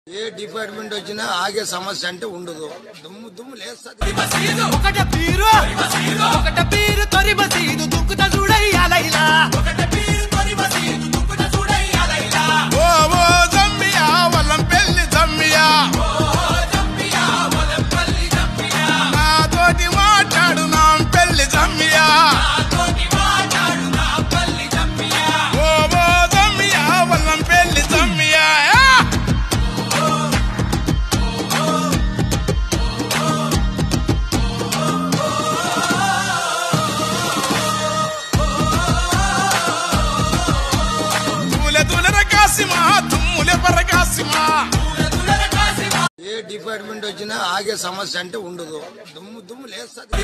ఏ department వచ్చినా ఆగే సమస్య అంటే ఉండదు. దుమ్ము దుమ్ము లేస్తది. ఏ డిపార్ట్మెంట్ వచ్చినా ఆగే సమస్య అంటే ఉండదు. దుమ్ము దుమ్ము లేస్తది.